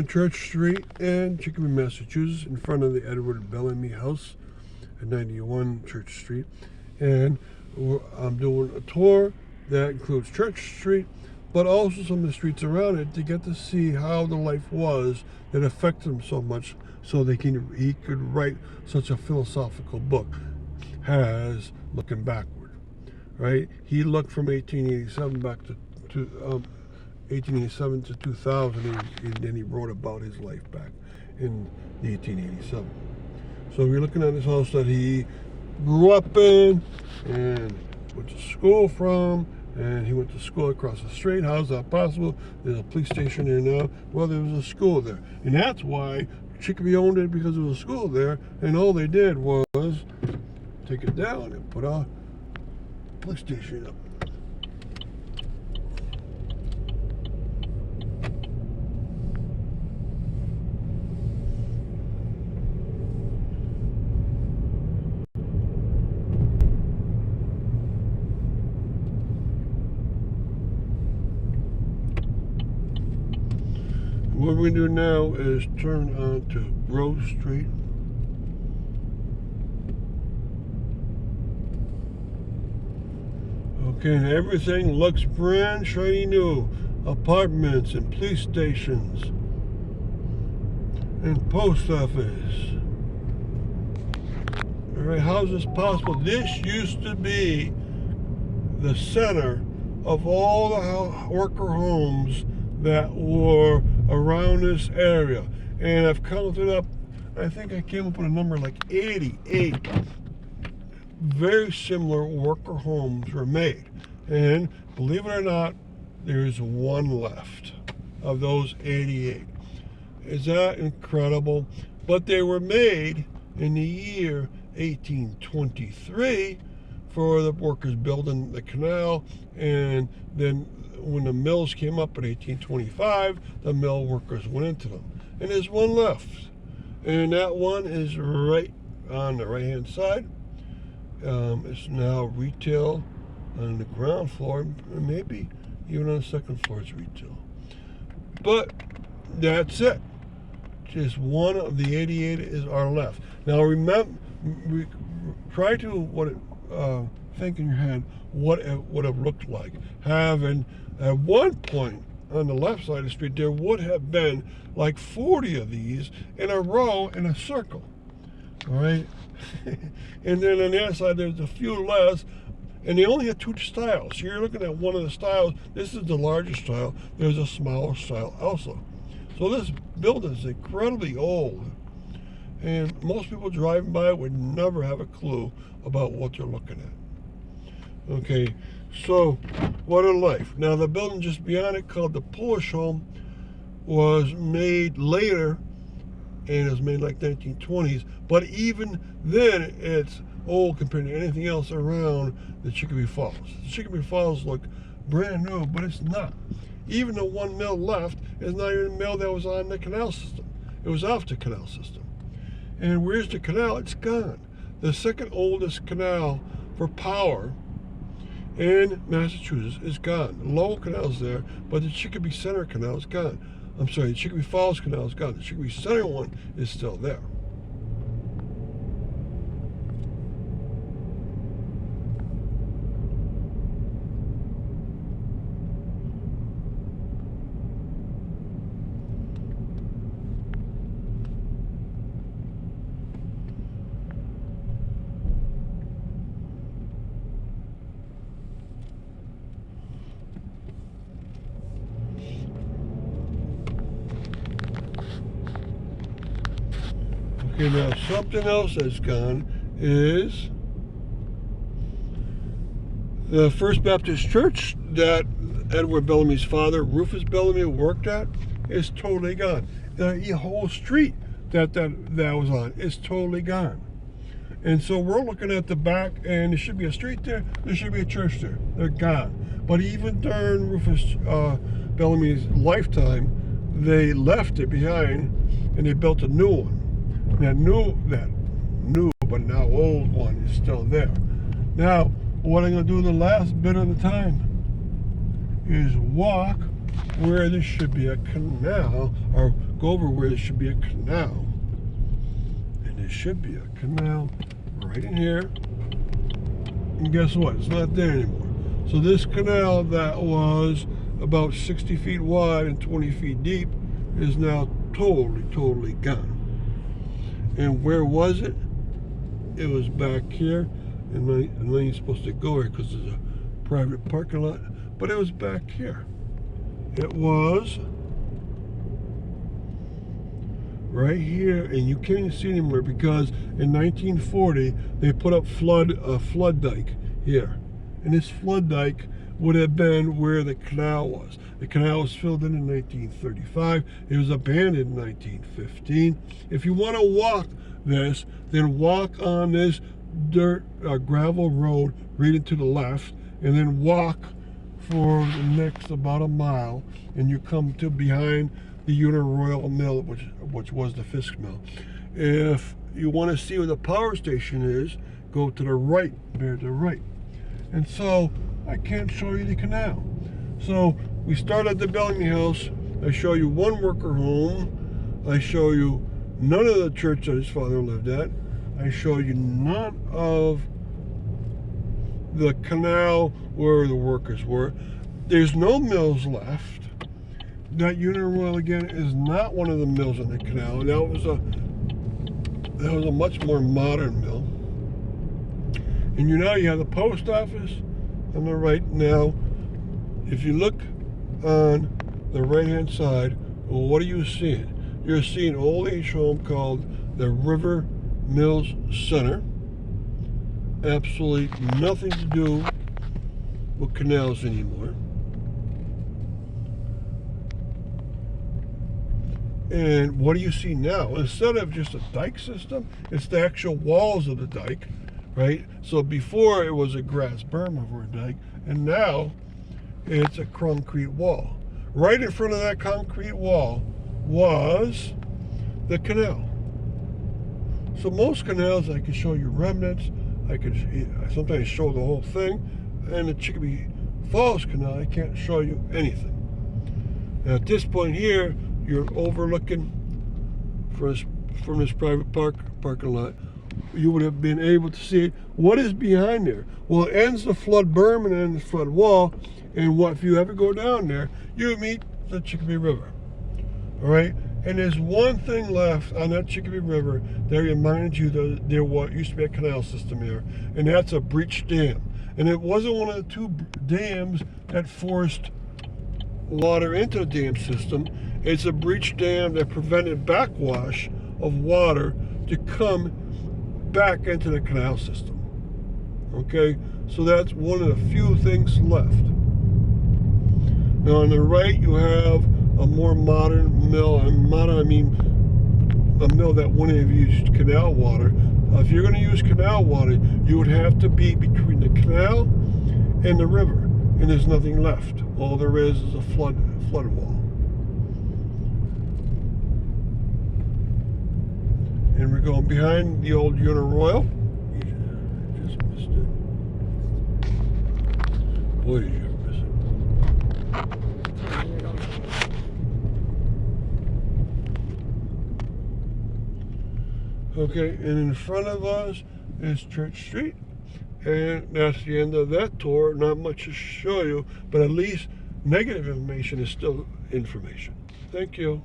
Church Street in Chicopee, Massachusetts, in front of the Edward Bellamy House at 91 Church Street. And I'm doing a tour that includes Church Street, but also some of the streets around it to get to see how the life was that affected him so much, so he could write such a philosophical book as Looking Backward. Right? He looked from 1887 back to 1887 to 2000, and then he wrote about his life back in 1887. So we're looking at this house that he grew up in and went to school from, and he went to school across the street. How's that possible? There's a police station there now. Well, there was a school there, and that's why Chicopee owned it, because there was a school there, and all they did was take it down and put a police station up. What we're going to do now is turn onto Rose Street. Okay, and everything looks brand shiny new. Apartments and police stations and post office. All right, how is this possible? This used to be the center of all the worker homes that were around this area, and I've counted up, I think I came up with a number like 88 very similar worker homes were made, and believe it or not, there's one left of those 88. Is that incredible? But they were made in the year 1823 for the workers building the canal, and then when the mills came up in 1825, the mill workers went into them. And there's one left. And that one is right on the right-hand side. It's now retail on the ground floor, and maybe even on the second floor it's retail. But that's it. Just one of the 88 are left. Now remember, try to think in your head what it would have looked like. Having at one point on the left side of the street, there would have been like 40 of these in a row in a circle. All right? And then on the other side, there's a few less, and they only had two styles. So you're looking at one of the styles. This is the larger style. There's a smaller style also. So this building is incredibly old, and most people driving by would never have a clue about what they're looking at. Okay, so what a life. Now the building just beyond it, called the Polish Home, was made later, and it was made like 1920s, but even then it's old compared to anything else around the Chicopee Falls. The Chicopee Falls look brand new, but it's not. Even the one mill left is not even a mill that was on the canal system. It was off the canal system. And where's the canal? It's gone. The second oldest canal for power in Massachusetts is gone. The Lowell Canal's there, but the Chicopee Center Canal is gone. I'm sorry, the Chicopee Falls Canal is gone. The Chicopee Center one is still there. Okay, now something else that's gone is the First Baptist Church that Edward Bellamy's father, Rufus Bellamy, worked at, is totally gone. The whole street that was on is totally gone. And so we're looking at the back, and there should be a street there, there should be a church there. They're gone. But even during Rufus Bellamy's lifetime, they left it behind, and they built a new one. That new but now old one is still there. Now, what I'm going to do the last bit of the time is walk where there should be a canal, or look over where there should be a canal. And there should be a canal right in here. And guess what? It's not there anymore. So this canal that was about 60 feet wide and 20 feet deep is now totally gone. And where was it? It was back here. And I ain't supposed to go here because there's a private parking lot. But it was back here. It was right here, and you can't even see it anymore because in 1940 they put up a flood dike here, and this flood dike would have been where the canal was. The canal was filled in 1935. It was abandoned in 1915. If you want to walk this, then walk on this dirt gravel road right into the left, and then walk for the next about a mile, and you come to behind the Uniroyal Mill, which was the Fisk Mill. If you want to see where the power station is, go to the right, there to the right. And so I can't show you the canal. So we start at the Bellingham House. I show you one worker home. I show you none of the church that his father lived at. I show you none of the canal where the workers were. There's no mills left. That Uniroyal again is not one of the mills in the canal. That was a much more modern mill. And now you have the post office on the right. Now, if you look on the right-hand side, well, what are you seeing? You're seeing an old age home called the River Mills Center. Absolutely nothing to do with canals anymore. And what do you see now? Instead of just a dike system, it's the actual walls of the dike, right? So before it was a grass berm over a dike, and now it's a concrete wall. Right in front of that concrete wall was the canal. So most canals, I can show you remnants. I could sometimes show the whole thing. And the Chicopee Falls Canal, I can't show you anything. Now at this point here, you're overlooking from this private parking lot. You would have been able to see what is behind there. Well, it ends the flood berm and ends the flood wall. And what if you ever go down there, you meet the Chicopee River. All right? And there's one thing left on that Chicopee River that reminds you that there used to be a canal system here, and that's a breached dam. And it wasn't one of the two dams that forced water into the dam system. It's a breached dam that prevented backwash of water to come back into the canal system. Okay, so that's one of the few things left. Now on the right you have a more modern mill, and modern I mean a mill that wouldn't have used canal water. If you're going to use canal water, you would have to be between the canal and the river, and there's nothing left. All there is a flood wall. And we're going behind the old Uniroyal. Just missed it. Boy, did you ever miss it. Okay, and in front of us is Church Street. And that's the end of that tour. Not much to show you, but at least negative information is still information. Thank you.